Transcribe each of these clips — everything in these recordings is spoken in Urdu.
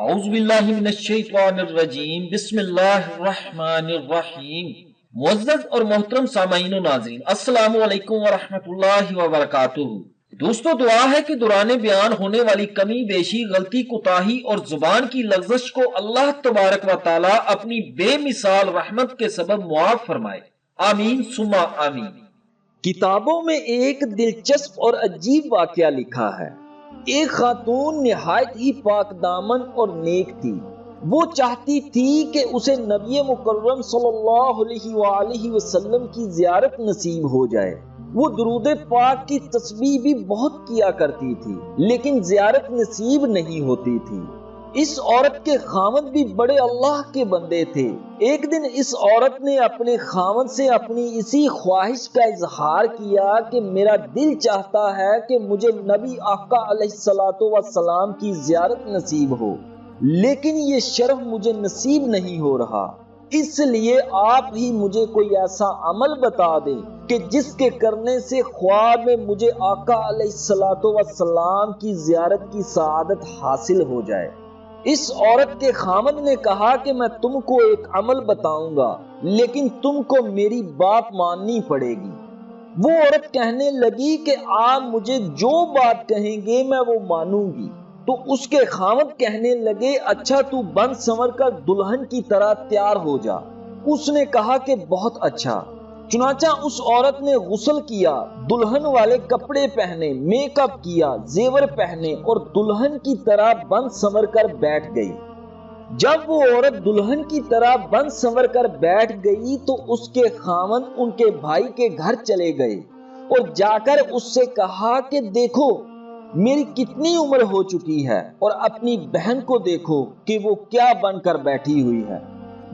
اعوذ باللہ من الشیطان الرجیم بسم اللہ الرحمن الرحیم۔ معزز اور محترم سامعین و ناظرین، السلام علیکم ورحمۃ اللہ وبرکاتہ۔ دوستو، دعا ہے کہ دوران بیان ہونے والی کمی بیشی، غلطی، کوتاہی اور زبان کی لغزش کو اللہ تبارک و تعالی اپنی بے مثال رحمت کے سبب معاف فرمائے، آمین ثم آمین۔ کتابوں میں ایک دلچسپ اور عجیب واقعہ لکھا ہے۔ ایک خاتون نہایت ہی پاک دامن اور نیک تھی۔ وہ چاہتی تھی کہ اسے نبی مکرم صلی اللہ علیہ وآلہ وسلم کی زیارت نصیب ہو جائے۔ وہ درود پاک کی تسبیح بھی بہت کیا کرتی تھی، لیکن زیارت نصیب نہیں ہوتی تھی۔ اس عورت کے خاوند بھی بڑے اللہ کے بندے تھے۔ ایک دن اس عورت نے اپنے خاوند سے اپنی اسی خواہش کا اظہار کیا کہ میرا دل چاہتا ہے کہ مجھے نبی آقا علیہ الصلوۃ والسلام کی زیارت نصیب ہو، لیکن یہ شرف مجھے نصیب نہیں ہو رہا۔ اس لیے آپ ہی مجھے کوئی ایسا عمل بتا دیں کہ جس کے کرنے سے خواب میں مجھے آقا علیہ الصلوۃ والسلام کی زیارت کی سعادت حاصل ہو جائے۔ اس عورت کے خاوند نے کہا کہ میں تم کو ایک عمل بتاؤں گا، لیکن تم کو میری بات ماننی پڑے گی۔ وہ عورت کہنے لگی کہ آپ مجھے جو بات کہیں گے میں وہ مانوں گی۔ تو اس کے خاوند کہنے لگے، اچھا تو بن سنور کر دلہن کی طرح تیار ہو جا۔ اس نے کہا کہ بہت اچھا۔ چنانچہ اس عورت نے غسل کیا، دلہن والے کپڑے پہنے، میک اپ کیا، زیور پہنے اور دلہن کی طرح بن سنور کر بیٹھ گئی۔ جب وہ عورت دلہن کی طرح بن سنور کر بیٹھ گئی تو اس کے خاوند ان کے بھائی کے گھر چلے گئے اور جا کر اس سے کہا کہ دیکھو میری کتنی عمر ہو چکی ہے، اور اپنی بہن کو دیکھو کہ وہ کیا بن کر بیٹھی ہوئی ہے۔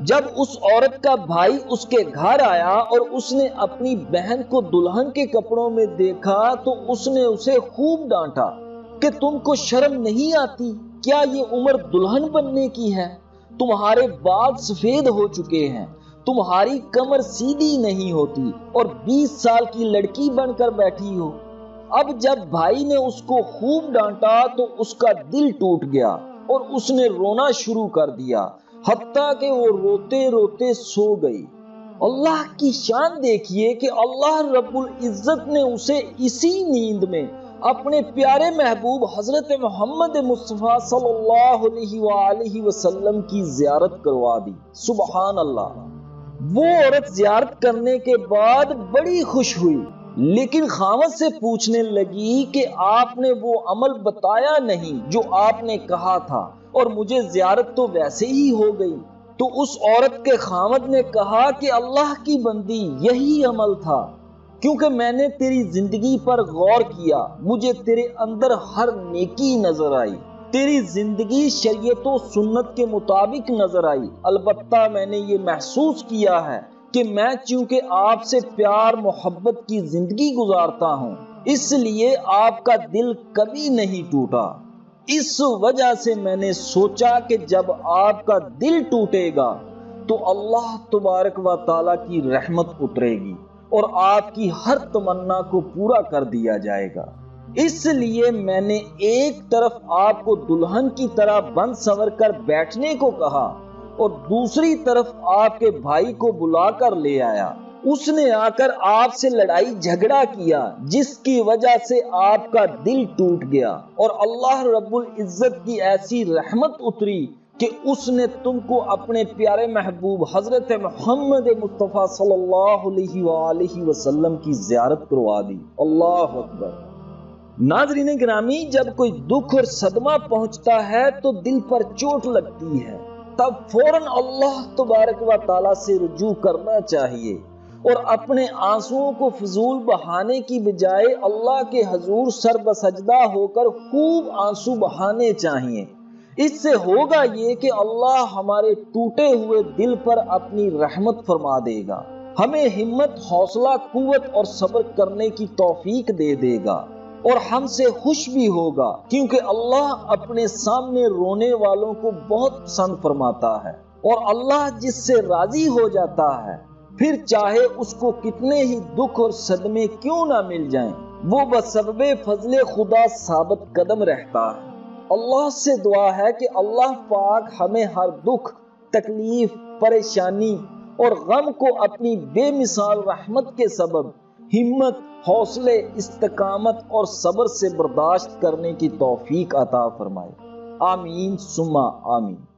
جب اس عورت کا بھائی اس کے گھر آیا اور اس نے اپنی بہن کو دلہن کے کپڑوں میں دیکھا تو اس نے اسے خوب ڈانٹا کہ تم کو شرم نہیں آتی؟ کیا یہ عمر دلہن بننے کی ہے؟ تمہارے بال سفید ہو چکے ہیں، تمہاری کمر سیدھی نہیں ہوتی اور 20 سال کی لڑکی بن کر بیٹھی ہو۔ اب جب بھائی نے اس کو خوب ڈانٹا تو اس کا دل ٹوٹ گیا اور اس نے رونا شروع کر دیا، حتیٰ کہ وہ روتے روتے سو گئی۔ اللہ کی شان دیکھیے کہ اللہ رب العزت نے اسے اسی نیند میں اپنے پیارے محبوب حضرت محمد مصطفیٰ صلی اللہ علیہ وآلہ وسلم کی زیارت کروا دی۔ سبحان اللہ۔ وہ عورت زیارت کرنے کے بعد بڑی خوش ہوئی، لیکن خاوند سے پوچھنے لگی کہ آپ نے وہ عمل بتایا نہیں جو آپ نے کہا تھا، اور مجھے زیارت تو ویسے ہی ہو گئی۔ تو اس عورت کے خاوند نے کہا کہ اللہ کی بندی، یہی عمل تھا، کیونکہ میں نے تیری زندگی پر غور کیا، مجھے تیرے اندر ہر نیکی نظر آئی، تیری زندگی شریعت و سنت کے مطابق نظر آئی۔ البتہ میں نے یہ محسوس کیا ہے کہ میں چونکہ آپ سے پیار محبت کی زندگی گزارتا ہوں، اس لیے آپ کا دل کبھی نہیں ٹوٹا۔ اس وجہ سے میں نے سوچا کہ جب آپ کا دل ٹوٹے گا تو اللہ تبارک و تعالیٰ کی رحمت اترے گی اور آپ کی ہر تمنا کو پورا کر دیا جائے گا۔ اس لیے میں نے ایک طرف آپ کو دلہن کی طرح بن سنور کر بیٹھنے کو کہا اور دوسری طرف آپ کے بھائی کو بلا کر لے آیا۔ اس نے آ کر آپ سے لڑائی جھگڑا کیا، جس کی وجہ سے آپ کا دل ٹوٹ گیا، اور اللہ رب العزت کی ایسی رحمت اتری کہ اس نے تم کو اپنے پیارے محبوب حضرت محمد مصطفیٰ صلی اللہ علیہ وآلہ وسلم کی زیارت کروا دی۔ اللہ اکبر۔ ناظرین گرامی، جب کوئی دکھ اور صدمہ پہنچتا ہے تو دل پر چوٹ لگتی ہے، تب فوراً اللہ تبارک و تعالیٰ سے رجوع کرنا چاہیے اور اپنے آنسوؤں کو فضول بہانے کی بجائے اللہ کے حضور سر بسجدہ ہو کر خوب آنسو بہانے چاہیے۔ اس سے ہوگا یہ کہ اللہ ہمارے ٹوٹے ہوئے دل پر اپنی رحمت فرما دے گا، ہمیں ہمت، حوصلہ، قوت اور صبر کرنے کی توفیق دے دے گا، اور ہم سے خوش بھی ہوگا، کیونکہ اللہ اپنے سامنے رونے والوں کو بہت پسند فرماتا ہے، اور اللہ جس سے راضی ہو جاتا ہے پھر چاہے اس کو کتنے ہی دکھ اور صدمے کیوں نہ مل جائیں، وہ بسبب فضل خدا ثابت قدم رہتا ہے۔ اللہ سے دعا ہے کہ اللہ پاک ہمیں ہر دکھ، تکلیف، پریشانی اور غم کو اپنی بے مثال رحمت کے سبب ہمت، حوصلے، استقامت اور صبر سے برداشت کرنے کی توفیق عطا فرمائے۔ آمین ثم آمین۔